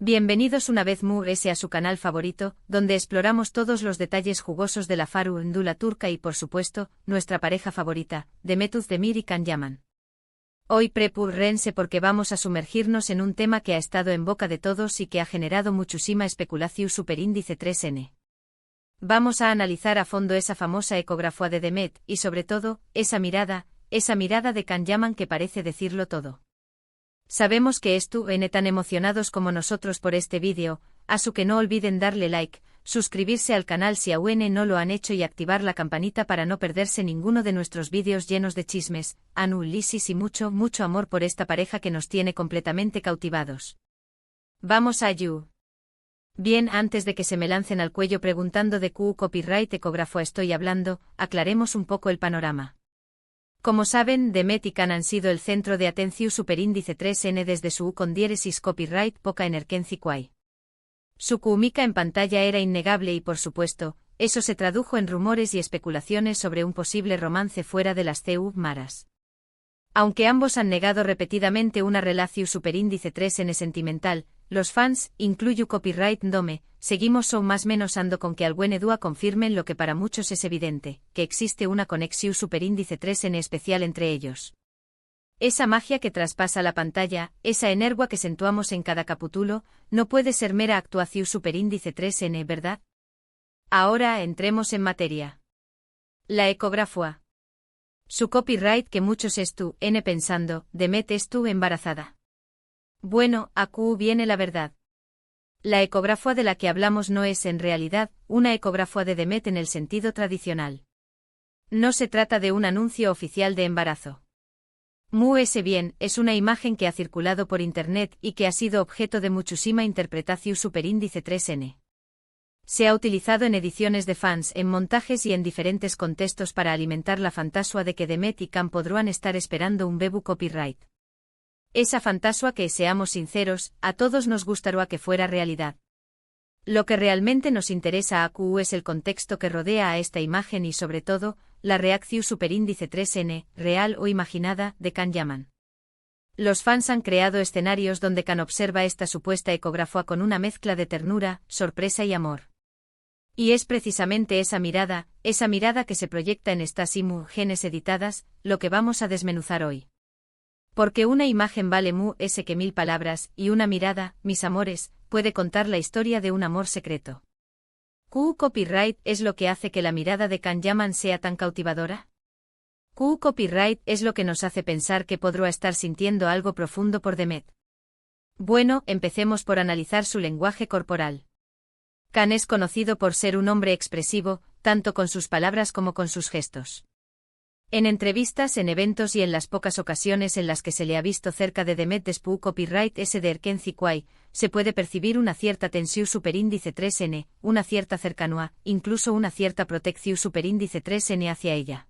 Bienvenidos una vez más a su canal favorito, donde exploramos todos los detalles jugosos de la farándula turca y por supuesto, nuestra pareja favorita, Demet Özdemir y Can Yaman. Hoy prepárense porque vamos a sumergirnos en un tema que ha estado en boca de todos y que ha generado muchísima especulación superíndice 3N. Vamos a analizar a fondo esa famosa ecografía de Demet y sobre todo, esa mirada de Can Yaman que parece decirlo todo. Sabemos que están tan emocionados como nosotros por este vídeo, así que no olviden darle like, suscribirse al canal si aún no lo han hecho y activar la campanita para no perderse ninguno de nuestros vídeos llenos de chismes, análisis y mucho amor por esta pareja que nos tiene completamente cautivados. Vamos a you. Bien, antes de que se me lancen al cuello preguntando de qué copyright ecógrafo estoy hablando, aclaremos un poco el panorama. Como saben, Demet y Can han sido el centro de atención superíndice 3N desde su con diéresis copyright poca enerkenzi quay. Su química en pantalla era innegable y por supuesto, eso se tradujo en rumores y especulaciones sobre un posible romance fuera de las CU maras. Aunque ambos han negado repetidamente una relación superíndice 3N sentimental, los fans, incluyo copyright Dome, seguimos más menos ando con que alguna dúa confirmen lo que para muchos es evidente, que existe una conexión superíndice 3N especial entre ellos. Esa magia que traspasa la pantalla, esa energía que sentuamos en cada capítulo, no puede ser mera actuación superíndice 3N, ¿verdad? Ahora entremos en materia. La ecografía. Su copyright que muchos están pensando, Demet estuvo embarazada. Bueno, aquí viene la verdad. La ecografía de la que hablamos no es en realidad una ecografía de Demet en el sentido tradicional. No se trata de un anuncio oficial de embarazo. Bien, es una imagen que ha circulado por internet y que ha sido objeto de muchísima interpretación superíndice 3N. Se ha utilizado en ediciones de fans, en montajes y en diferentes contextos para alimentar la fantasía de que Demet y Can podrán estar esperando un bebé copyright. Esa fantasía que, seamos sinceros, a todos nos gustaría que fuera realidad. Lo que realmente nos interesa a Q es el contexto que rodea a esta imagen y sobre todo, la reacción superíndice 3N, real o imaginada, de Can Yaman. Los fans han creado escenarios donde Can observa esta supuesta ecografía con una mezcla de ternura, sorpresa y amor. Y es precisamente esa mirada que se proyecta en estas imágenes editadas, lo que vamos a desmenuzar hoy. Porque una imagen vale que 1000 palabras, y una mirada, mis amores, puede contar la historia de un amor secreto. ¿Q copyright es lo que hace que la mirada de Can Yaman sea tan cautivadora? ¿Q copyright es lo que nos hace pensar que podrá estar sintiendo algo profundo por Demet? Bueno, empecemos por analizar su lenguaje corporal. Can es conocido por ser un hombre expresivo, tanto con sus palabras como con sus gestos. En entrevistas, en eventos y en las pocas ocasiones en las que se le ha visto cerca de Demet después copyright S de Erkenci Quay, se puede percibir una cierta tensión superíndice 3N, una cierta cercanía, incluso una cierta protección superíndice 3N hacia ella.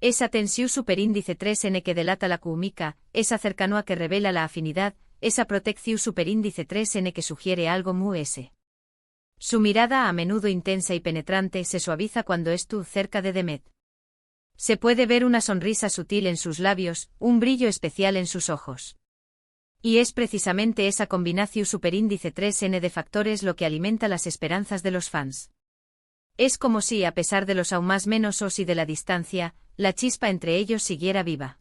Esa tensión superíndice 3N que delata la química, esa cercanía que revela la afinidad, esa protección superíndice 3N que sugiere algo S. Su mirada a menudo intensa y penetrante se suaviza cuando estuvo cerca de Demet. Se puede ver una sonrisa sutil en sus labios, un brillo especial en sus ojos. Y es precisamente esa combinación superíndice 3N de factores lo que alimenta las esperanzas de los fans. Es como si, a pesar de los aún más menos y de la distancia, la chispa entre ellos siguiera viva.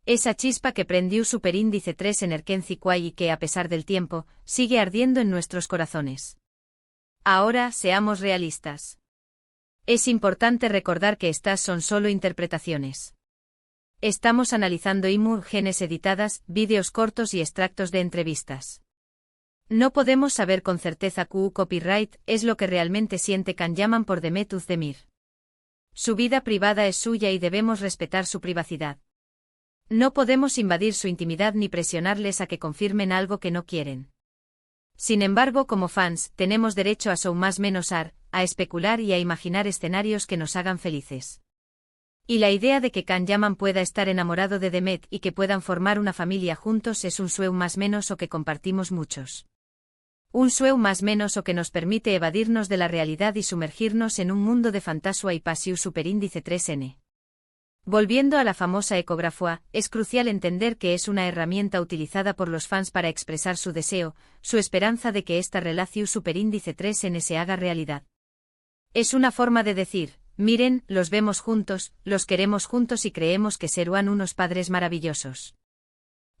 Esa chispa que prendió superíndice 3 en Erkenci Quay y que, a pesar del tiempo, sigue ardiendo en nuestros corazones. Ahora, seamos realistas. Es importante recordar que estas son solo interpretaciones. Estamos analizando imágenes editadas, vídeos cortos y extractos de entrevistas. No podemos saber con certeza qué copyright es lo que realmente siente Can Yaman por Demet Özdemir. Su vida privada es suya y debemos respetar su privacidad. No podemos invadir su intimidad ni presionarles a que confirmen algo que no quieren. Sin embargo, como fans, tenemos derecho a más menos a especular y a imaginar escenarios que nos hagan felices. Y la idea de que Can Yaman pueda estar enamorado de Demet y que puedan formar una familia juntos es un sueño más menos o que compartimos muchos. Un sueño más menos o que nos permite evadirnos de la realidad y sumergirnos en un mundo de fantasía y pasión superíndice 3N. Volviendo a la famosa ecografía, es crucial entender que es una herramienta utilizada por los fans para expresar su deseo, su esperanza de que esta relación superíndice 3N se haga realidad. Es una forma de decir, miren, los vemos juntos, los queremos juntos y creemos que serán unos padres maravillosos.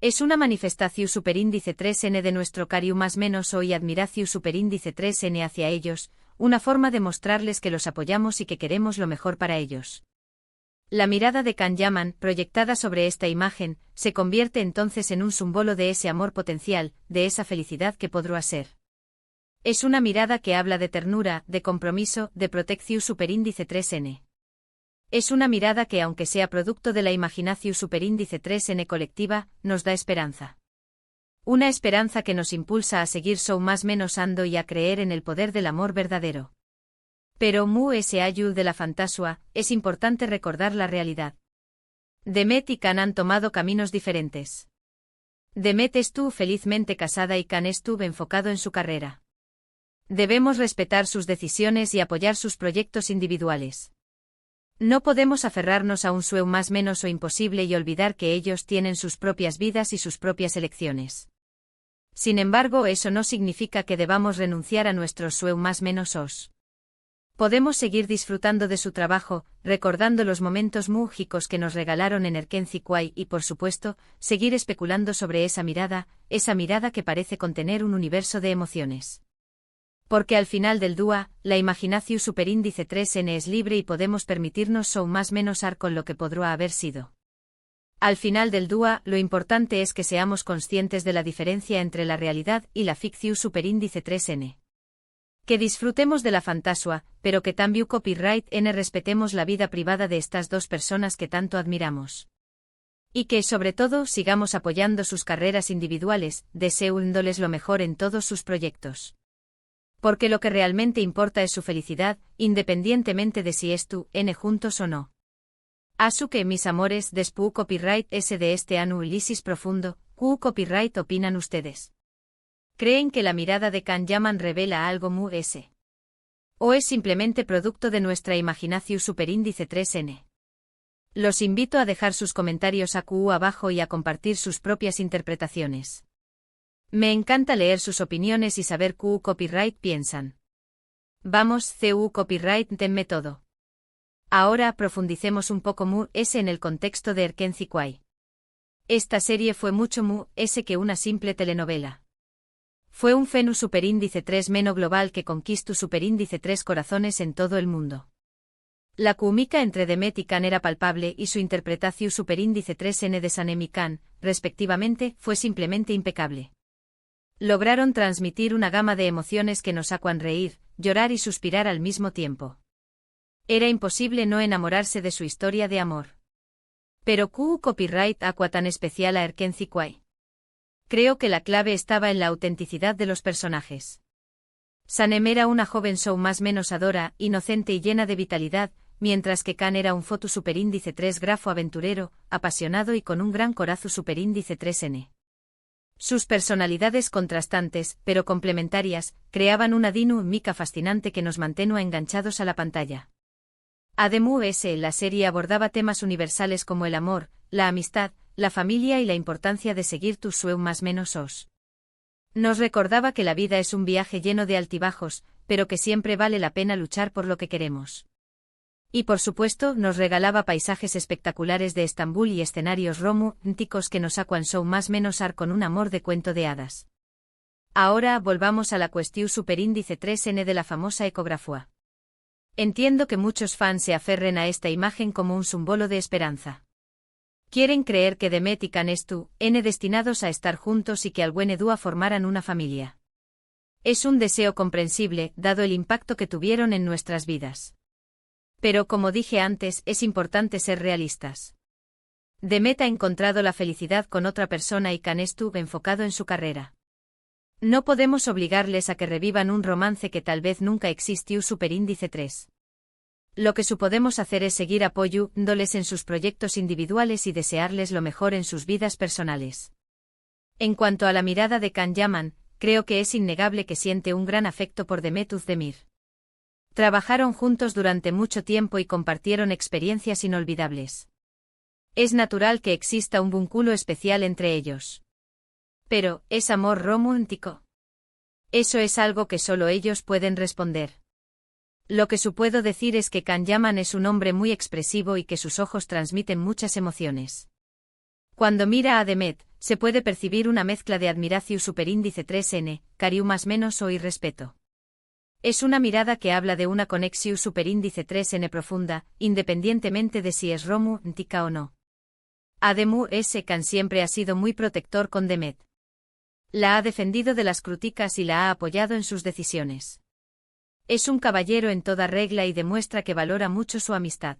Es una manifestación superíndice 3N de nuestro cariño más menos o y admiración superíndice 3N hacia ellos, una forma de mostrarles que los apoyamos y que queremos lo mejor para ellos. La mirada de Can Yaman, proyectada sobre esta imagen, se convierte entonces en un símbolo de ese amor potencial, de esa felicidad que podrá ser. Es una mirada que habla de ternura, de compromiso, de protección superíndice 3N. Es una mirada que, aunque sea producto de la imaginación superíndice 3N colectiva, nos da esperanza. Una esperanza que nos impulsa a seguir más menos ando y a creer en el poder del amor verdadero. Pero ese ayul de la fantasía, es importante recordar la realidad. Demet y Can han tomado caminos diferentes. Demet estuvo felizmente casada y Can estuvo enfocado en su carrera. Debemos respetar sus decisiones y apoyar sus proyectos individuales. No podemos aferrarnos a un sueño más menos o imposible y olvidar que ellos tienen sus propias vidas y sus propias elecciones. Sin embargo, eso no significa que debamos renunciar a nuestros sueños más menos os. Podemos seguir disfrutando de su trabajo, recordando los momentos mágicos que nos regalaron en Erkenci Kwai y, por supuesto, seguir especulando sobre esa mirada que parece contener un universo de emociones. Porque al final del día, la imaginación superíndice 3N es libre y podemos permitirnos más menos con lo que podrá haber sido. Al final del día, lo importante es que seamos conscientes de la diferencia entre la realidad y la ficción superíndice 3N. Que disfrutemos de la fantasía, pero que también copyright N respetemos la vida privada de estas dos personas que tanto admiramos. Y que, sobre todo, sigamos apoyando sus carreras individuales, deseándoles lo mejor en todos sus proyectos. Porque lo que realmente importa es su felicidad, independientemente de si N juntos o no. Asuke, mis amores, despu copyright S de este análisis profundo, Q copyright opinan ustedes. ¿Creen que la mirada de Can Yaman revela algo ese? ¿O es simplemente producto de nuestra imaginación superíndice 3N? Los invito a dejar sus comentarios abajo y a compartir sus propias interpretaciones. Me encanta leer sus opiniones y saber qué copyright piensan. Vamos, CU copyright tenme todo. Ahora profundicemos un poco en el contexto de Erkenci Kwai. Esta serie fue mucho que una simple telenovela. Fue un fenómeno superíndice 3 meno global que conquistó superíndice 3 corazones en todo el mundo. La química entre Demet y Can era palpable y su interpretación superíndice 3N de Sanem y Can, respectivamente, fue simplemente impecable. Lograron transmitir una gama de emociones que nos hacían reír, llorar y suspirar al mismo tiempo. Era imposible no enamorarse de su historia de amor. Pero ¿qué copyright aqua tan especial a Erkenci Kwai? Creo que la clave estaba en la autenticidad de los personajes. Sanem era una joven más menos adora, inocente y llena de vitalidad, mientras que Can era un foto superíndice 3 grafo aventurero, apasionado y con un gran corazón superíndice 3N. Sus personalidades contrastantes, pero complementarias, creaban una dinámica fascinante que nos mantenía enganchados a la pantalla. Además, la serie abordaba temas universales como el amor, la amistad, la familia y la importancia de seguir tus sueños más menos os. Nos recordaba que la vida es un viaje lleno de altibajos, pero que siempre vale la pena luchar por lo que queremos. Y por supuesto, nos regalaba paisajes espectaculares de Estambul y escenarios románticos que nos hacían más menos con un amor de cuento de hadas. Ahora volvamos a la cuestión superíndice 3N de la famosa ecografía. Entiendo que muchos fans se aferren a esta imagen como un símbolo de esperanza. Quieren creer que Demet y Can N destinados a estar juntos y que al buen Edua formaran una familia. Es un deseo comprensible, dado el impacto que tuvieron en nuestras vidas. Pero como dije antes, es importante ser realistas. Demet ha encontrado la felicidad con otra persona y Can enfocado en su carrera. No podemos obligarles a que revivan un romance que tal vez nunca existió superíndice 3. Lo que podemos hacer es seguir apoyándoles en sus proyectos individuales y desearles lo mejor en sus vidas personales. En cuanto a la mirada de Can Yaman, creo que es innegable que siente un gran afecto por Demet Özdemir. Trabajaron juntos durante mucho tiempo y compartieron experiencias inolvidables. Es natural que exista un vínculo especial entre ellos. Pero, ¿es amor romántico? Eso es algo que solo ellos pueden responder. Lo que sí puedo decir es que Can Yaman es un hombre muy expresivo y que sus ojos transmiten muchas emociones. Cuando mira a Demet, se puede percibir una mezcla de admiración superíndice 3n, cariño más menos o irrespeto. Es una mirada que habla de una conexión superíndice 3n profunda, independientemente de si es romántica o no. Además, Can siempre ha sido muy protector con Demet. La ha defendido de las críticas y la ha apoyado en sus decisiones. Es un caballero en toda regla y demuestra que valora mucho su amistad.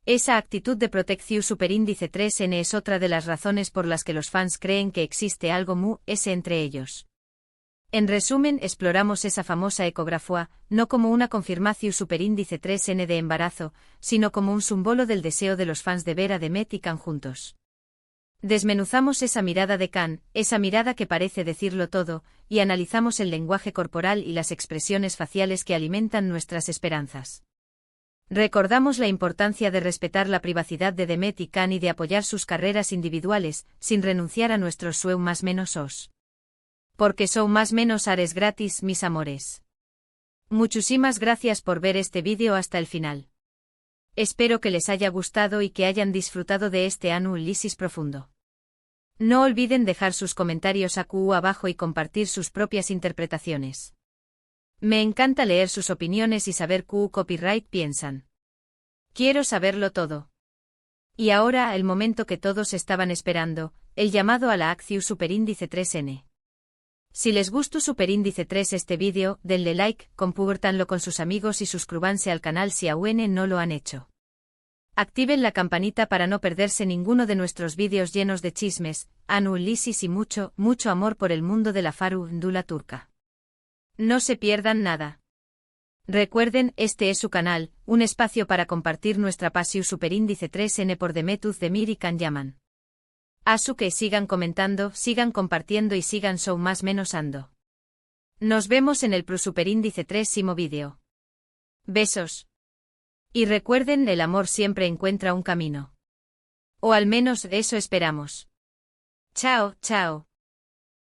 Esa actitud de protección superíndice 3n es otra de las razones por las que los fans creen que existe algo entre ellos. En resumen, exploramos esa famosa ecografía, no como una confirmación superíndice 3n de embarazo, sino como un símbolo del deseo de los fans de ver a Demet y Can juntos. Desmenuzamos esa mirada de Can, esa mirada que parece decirlo todo, y analizamos el lenguaje corporal y las expresiones faciales que alimentan nuestras esperanzas. Recordamos la importancia de respetar la privacidad de Demet y Can y de apoyar sus carreras individuales, sin renunciar a nuestros sueños más menos os. Porque son más menos ares gratis, mis amores. Muchísimas gracias por ver este vídeo hasta el final. Espero que les haya gustado y que hayan disfrutado de este análisis profundo. No olviden dejar sus comentarios aquí abajo y compartir sus propias interpretaciones. Me encanta leer sus opiniones y saber qué copyright piensan. Quiero saberlo todo. Y ahora el momento que todos estaban esperando, el llamado a la acción superíndice 3n. Si les gustó superíndice 3 este vídeo, denle like, compártanlo con sus amigos y suscríbanse al canal si aún no lo han hecho. Activen la campanita para no perderse ninguno de nuestros vídeos llenos de chismes, análisis y mucho, mucho amor por el mundo de la farándula turca. No se pierdan nada. Recuerden, este es su canal, un espacio para compartir nuestra pasión superíndice 3n por Demet Özdemir y Can Yaman. Así que sigan comentando, sigan compartiendo y sigan más menos ando. Nos vemos en el superíndice 3º vídeo. Besos. Y recuerden, el amor siempre encuentra un camino. O al menos eso esperamos. Chao, chao.